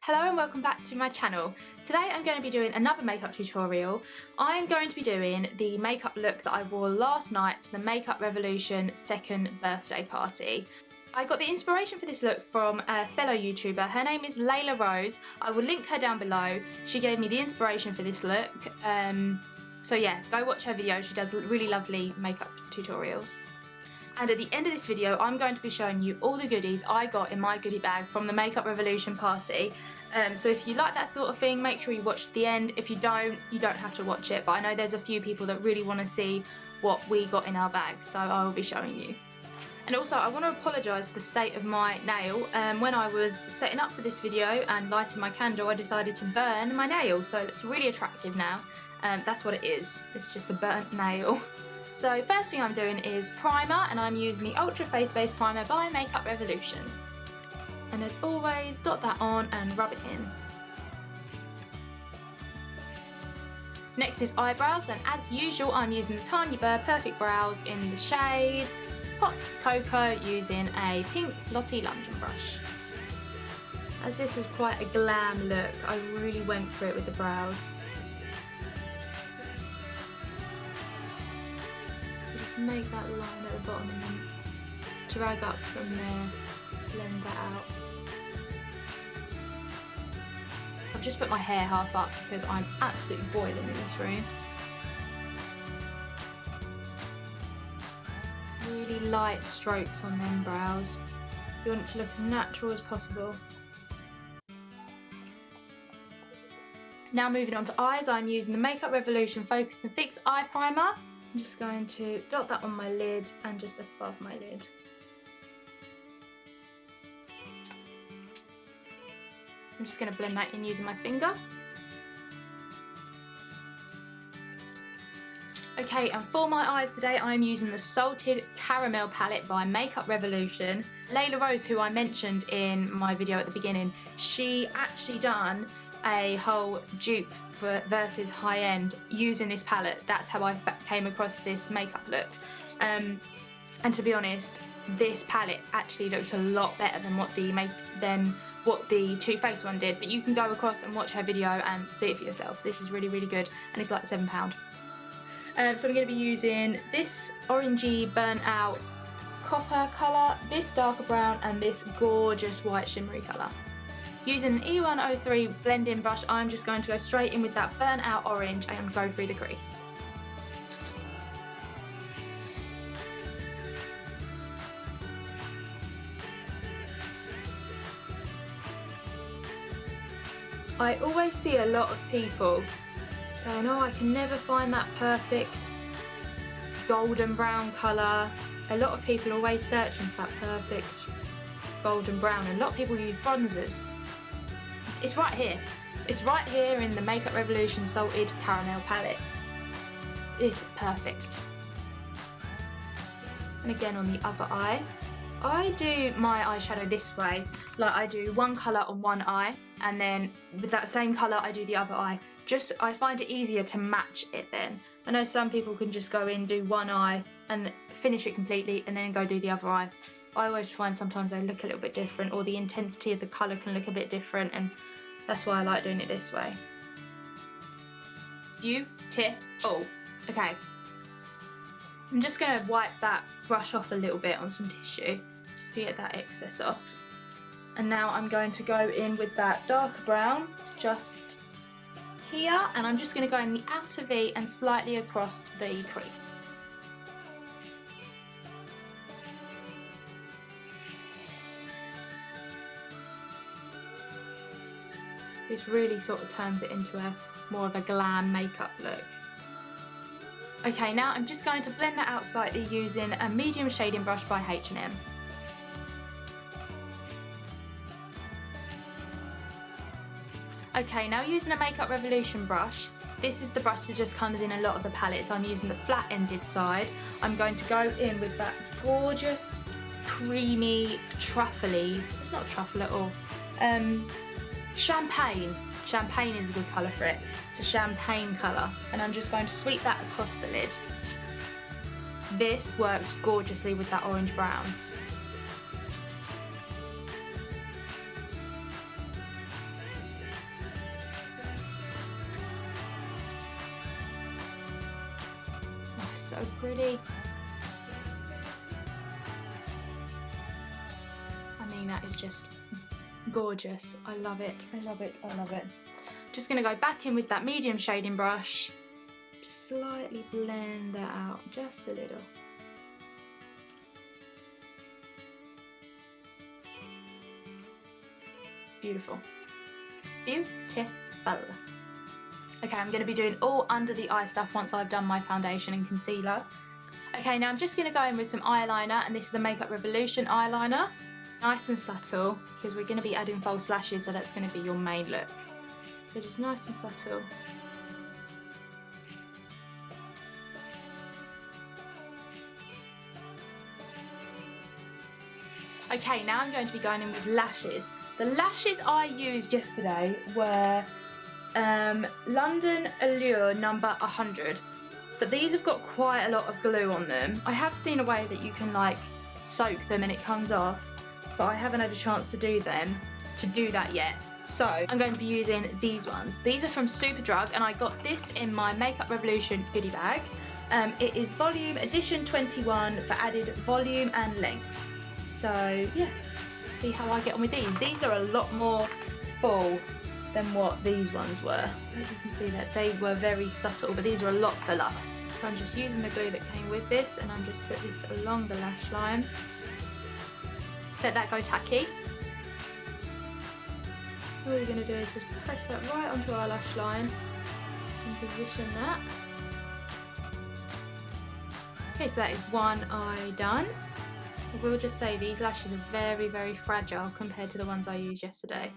Hello and welcome back to my channel. Today I'm going to be doing another makeup tutorial. I'm going to be doing the makeup look that I wore last night to the Makeup Revolution second birthday party. I got the inspiration for this look from a fellow YouTuber. Her name is Layla Rose. I will link her down below. She gave me the inspiration for this look. So yeah, go watch her video. She does really lovely makeup tutorials. And at the end of this video, I'm going to be showing you all the goodies I got in my goodie bag from the Makeup Revolution party. So if you like that sort of thing, make sure you watch to the end. If you don't have to watch it. But I know there's a few people that really want to see what we got in our bag, so I will be showing you. And also, I want to apologise for the state of my nail. When I was setting up for this video and lighting my candle, I decided to burn my nail, so it's really attractive now. That's what it is. It's just a burnt nail. So first thing I'm doing is primer, and I'm using the Ultra Face Base Primer by Makeup Revolution. And as always, dot that on and rub it in. Next is eyebrows, and as usual I'm using the Tanya Burr Perfect Brows in the shade Hot Cocoa using a pink Lottie London brush. As this was quite a glam look, I really went for it with the brows. Just make that line at the bottom and then drag up from there, blend that out. I've just put my hair half up because I'm absolutely boiling in this room. Really light strokes on them brows. You want it to look as natural as possible. Now moving on to eyes, I'm using the Makeup Revolution Focus and Fix Eye Primer. I'm just going to dot that on my lid and just above my lid. I'm just going to blend that in using my finger. Okay, and for my eyes today, I'm using the Salted Caramel palette by Makeup Revolution. Layla Rose, who I mentioned in my video at the beginning, she actually done a whole dupe for versus high end using this palette. That's how I came across this makeup look. And to be honest, this palette actually looked a lot better than what the Too Faced one did, but you can go across and watch her video and see it for yourself. This is really, really good, and it's like £7. So I'm going to be using this orangey burnt out copper colour, this darker brown, and this gorgeous white shimmery colour. Using an E103 blending brush, I'm just going to go straight in with that burnt out orange and go through the crease. I always see a lot of people saying, oh, I can never find that perfect golden brown colour. A lot of people are always searching for that perfect golden brown, and a lot of people use bronzers. It's right here. It's right here in the Makeup Revolution Salted Caramel palette. It's perfect. And again on the other eye. I do my eyeshadow this way, like I do one colour on one eye, and then with that same colour I do the other eye. I find it easier to match it then. I know some people can just go in, do one eye and finish it completely and then go do the other eye. I always find sometimes they look a little bit different, or the intensity of the colour can look a bit different, and that's why I like doing it this way. Beautiful. Okay. I'm just going to wipe that brush off a little bit on some tissue just to get that excess off. And now I'm going to go in with that darker brown just here, and I'm just going to go in the outer V and slightly across the crease. This really sort of turns it into more of a glam makeup look. Okay, now I'm just going to blend that out slightly using a medium shading brush by H&M. Okay, now using a Makeup Revolution brush, this is the brush that just comes in a lot of the palettes. I'm using the flat ended side. I'm going to go in with that gorgeous, creamy, truffly, it's not truffle at all, champagne. Champagne is a good colour for it. It's a champagne colour, and I'm just going to sweep that across the lid. This works gorgeously with that orange brown. so pretty. I mean, that is just gorgeous. I love it. I love it. I love it. Just going to go back in with that medium shading brush. Just slightly blend that out just a little. Beautiful. Beautiful. Okay, I'm going to be doing all under the eye stuff once I've done my foundation and concealer. Okay, now I'm just going to go in with some eyeliner, and this is a Makeup Revolution eyeliner. Nice and subtle, because we're going to be adding false lashes, so that's going to be your main look. So just nice and subtle. Okay, now I'm going to be going in with lashes. The lashes I used yesterday were London Allure number 100, but these have got quite a lot of glue on them. I have seen a way that you can like soak them and it comes off, but I haven't had a chance to do that yet. So I'm going to be using these ones. These are from Superdrug, and I got this in my Makeup Revolution goodie bag. It is volume edition 21 for added volume and length. So yeah, see how I get on with these. These are a lot more full than what these ones were. You can see that they were very subtle, but these are a lot fuller. So I'm just using the glue that came with this, and I'm just put this along the lash line. Just let that go tacky. All you're going to do is just press that right onto our lash line and position that. Okay, so that is one eye done. I will just say these lashes are very, very fragile compared to the ones I used yesterday.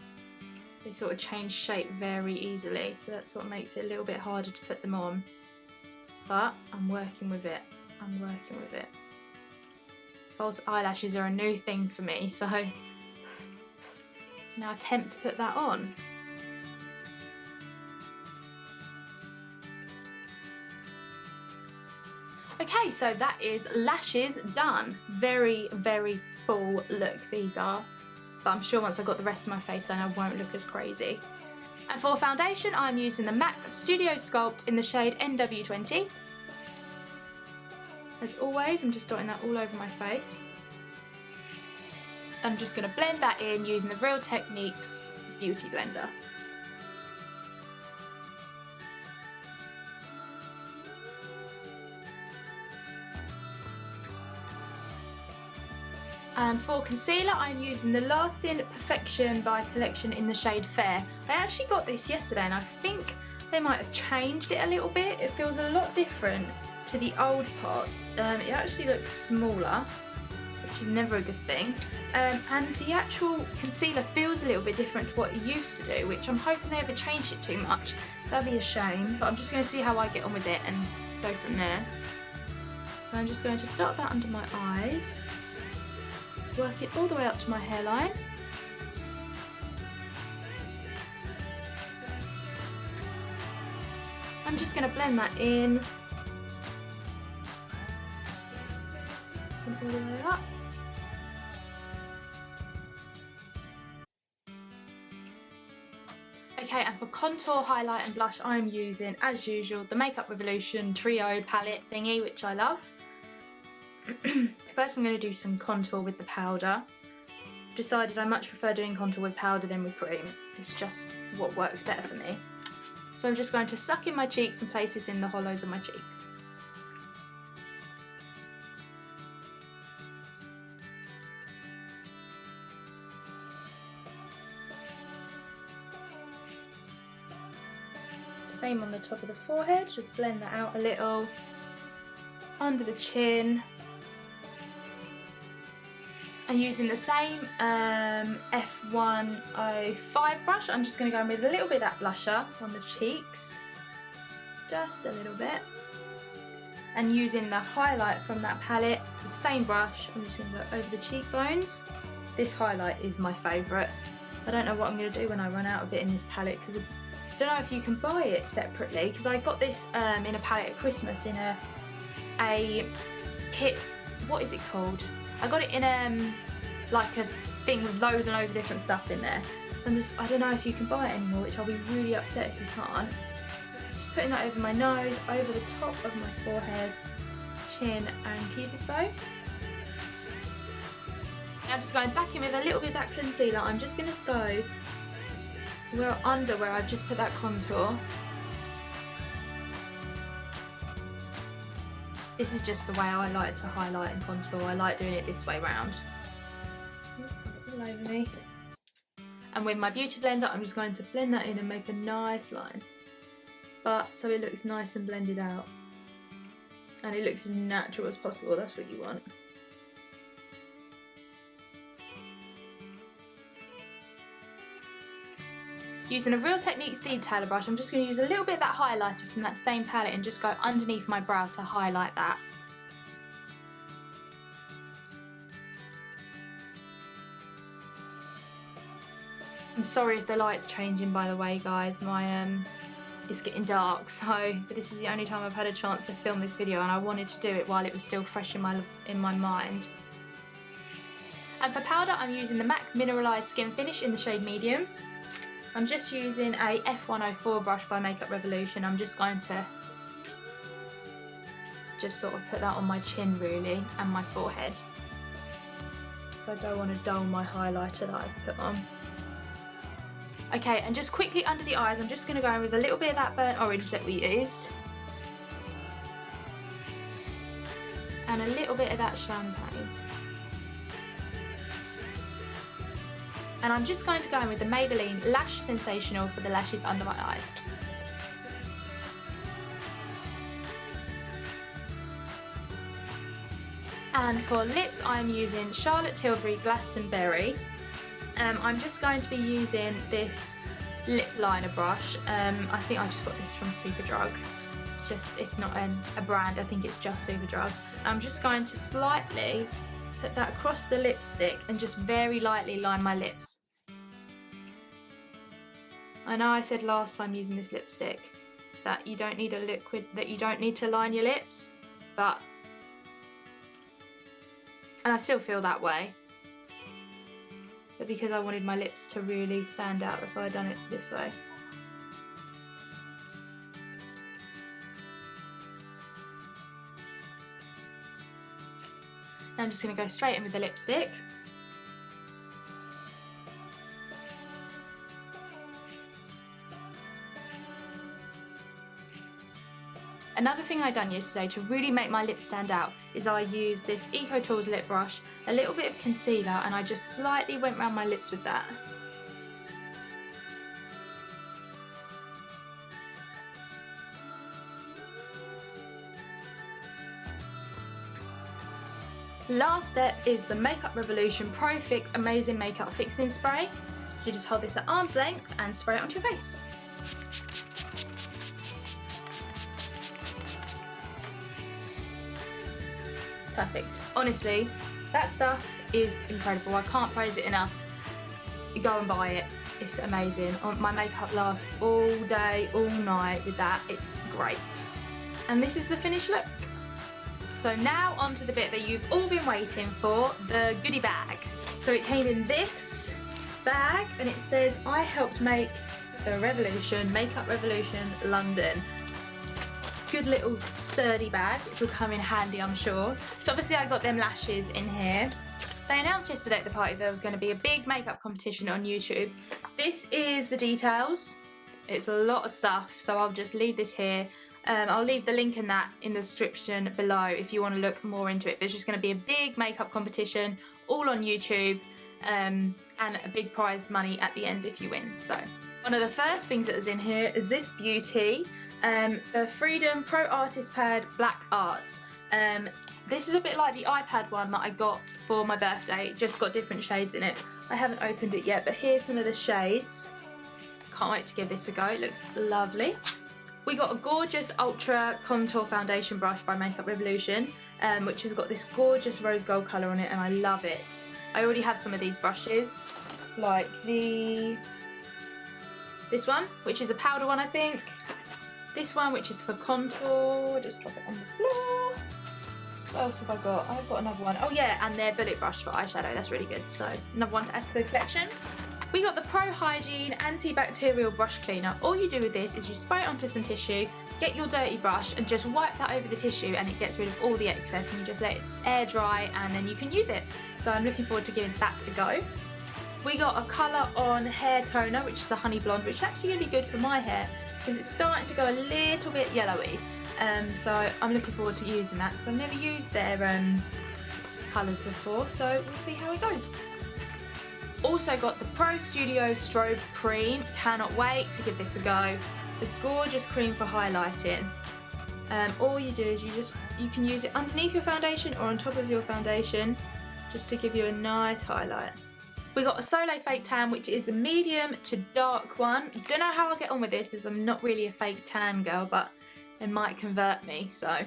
They sort of change shape very easily, so that's what makes it a little bit harder to put them on. But I'm working with it. I'm working with it. False eyelashes are a new thing for me, so now attempt to put that on. Okay, so that is lashes done. Very, very full look these are. But I'm sure once I've got the rest of my face done, I won't look as crazy. And for foundation, I'm using the MAC Studio Sculpt in the shade NW20. As always, I'm just dotting that all over my face. I'm just going to blend that in using the Real Techniques Beauty Blender. And for concealer, I'm using the Lasting Perfection by Collection in the shade Fair. I actually got this yesterday, and I think they might have changed it a little bit. It feels a lot different to the old parts. It actually looks smaller, which is never a good thing. And the actual concealer feels a little bit different to what it used to do, which I'm hoping they haven't changed it too much. So that'd be a shame, but I'm just going to see how I get on with it and go from there. So I'm just going to dot that under my eyes, work it all the way up to my hairline. I'm just going to blend that in and all the way up. Okay, and for contour, highlight and blush, I'm using, as usual, the Makeup Revolution Trio palette thingy, which I love. First I'm going to do some contour with the powder. Decided I much prefer doing contour with powder than with cream. It's just what works better for me. So I'm just going to suck in my cheeks and place this in the hollows of my cheeks. Same on the top of the forehead, just blend that out a little. Under the chin. And using the same F105 brush, I'm just going to go in with a little bit of that blusher on the cheeks. Just a little bit. And using the highlight from that palette, the same brush, I'm just going to go over the cheekbones. This highlight is my favourite. I don't know what I'm going to do when I run out of it in this palette, because I don't know if you can buy it separately, because I got this in a palette at Christmas in a kit. What is it called? I got it in like a thing with loads and loads of different stuff in there. So I don't know if you can buy it anymore, which I'll be really upset if you can't. Just putting that over my nose, over the top of my forehead, chin and cupid's bow. Now just going back in with a little bit of that concealer, I'm just going to go under where I've just put that contour. This is just the way I like to highlight and contour. I like doing it this way round. All over me. And with my beauty blender, I'm just going to blend that in and make a nice line. But so it looks nice and blended out. And it looks as natural as possible, that's what you want. Using a Real Techniques detailer brush, I'm just going to use a little bit of that highlighter from that same palette and just go underneath my brow to highlight that. I'm sorry if the light's changing, by the way, guys. It's getting dark, but this is the only time I've had a chance to film this video, and I wanted to do it while it was still fresh in my mind. And for powder, I'm using the MAC Mineralize Skinfinish in the shade medium. I'm just using a F104 brush by Makeup Revolution. I'm just going to just sort of put that on my chin really and my forehead. So I don't want to dull my highlighter that I've put on. Okay, and just quickly under the eyes, I'm just going to go in with a little bit of that burnt orange that we used. And a little bit of that champagne. And I'm just going to go in with the Maybelline Lash Sensational for the lashes under my eyes. And for lips, I'm using Charlotte Tilbury Glastonberry. I'm just going to be using this lip liner brush. I think I just got this from Superdrug. It's not a brand, I think it's just Superdrug. I'm just going to slightly put that across the lipstick and just very lightly line my lips. I know I said last time using this lipstick that you don't need a liquid, that you don't need to line your lips, and I still feel that way. But because I wanted my lips to really stand out, that's why I've done it this way. Now I'm just going to go straight in with the lipstick. Another thing I done yesterday to really make my lips stand out is I used this Eco Tools lip brush, a little bit of concealer, and I just slightly went around my lips with that. Last step is the Makeup Revolution Pro Fix Amazing Makeup Fixing Spray. So you just hold this at arm's length and spray it onto your face. Perfect. Honestly, that stuff is incredible. I can't praise it enough. Go and buy it. It's amazing. My makeup lasts all day, all night with that. It's great. And this is the finished look. So now onto the bit that you've all been waiting for, the goodie bag. So it came in this bag and it says, I helped make the revolution, Makeup Revolution London. Good little sturdy bag, which will come in handy, I'm sure. So obviously I got them lashes in here. They announced yesterday at the party there was going to be a big makeup competition on YouTube. This is the details. It's a lot of stuff, so I'll just leave this here. I'll leave the link in that in the description below if you want to look more into it. There's just going to be a big makeup competition all on YouTube and a big prize money at the end if you win. So one of the first things that is in here is this beauty. The Freedom Pro Artist Pad Black Arts. This is a bit like the iPad one that I got for my birthday, just got different shades in it. I haven't opened it yet, but here's some of the shades. Can't wait to give this a go, it looks lovely. We got a gorgeous Ultra Contour Foundation brush by Makeup Revolution, which has got this gorgeous rose gold colour on it, and I love it. I already have some of these brushes, like this one, which is a powder one I think. This one, which is for contour, just drop it on the floor. What else have I got? I've got another one. Oh yeah, and their bullet brush for eyeshadow, that's really good. So another one to add to the collection. We got the Pro Hygiene Antibacterial Brush Cleaner. All you do with this is you spray it onto some tissue, get your dirty brush and just wipe that over the tissue, and it gets rid of all the excess, and you just let it air dry and then you can use it. So I'm looking forward to giving that a go. We got a colour on hair toner, which is a honey blonde, which is actually going to be good for my hair because it's starting to go a little bit yellowy. So I'm looking forward to using that because I've never used their colours before, so we'll see how it goes. Also got the Pro Studio Strobe Cream. Cannot wait to give this a go. It's a gorgeous cream for highlighting. All you do is you can use it underneath your foundation or on top of your foundation just to give you a nice highlight. We got a Sola Fake Tan, which is a medium to dark one. I don't know how I'll get on with this as I'm not really a fake tan girl, but it might convert me, so.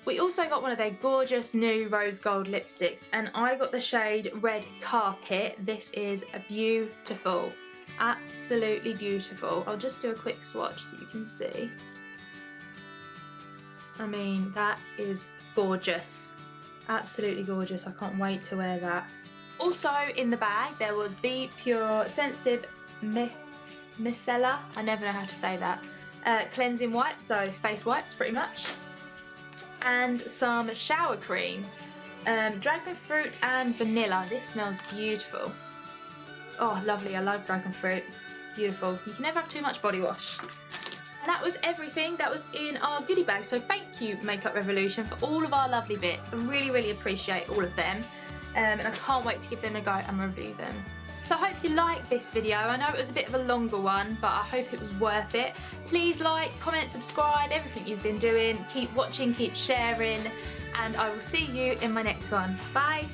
We also got one of their gorgeous new rose gold lipsticks, and I got the shade Red Carpet. This is beautiful, absolutely beautiful. I'll just do a quick swatch so you can see. I mean, that is gorgeous, absolutely gorgeous. I can't wait to wear that. Also in the bag there was Be Pure Sensitive Micellar, I never know how to say that, cleansing wipes, so face wipes pretty much, and some shower cream, dragon fruit and vanilla. This smells beautiful. Oh lovely, I love dragon fruit, beautiful. You can never have too much body wash. And that was everything that was in our goodie bag, so thank you Makeup Revolution for all of our lovely bits. I really appreciate all of them. And I can't wait to give them a go and review them. So I hope you liked this video. I know it was a bit of a longer one, but I hope it was worth it. Please like, comment, subscribe, everything you've been doing. Keep watching, keep sharing, and I will see you in my next one. Bye.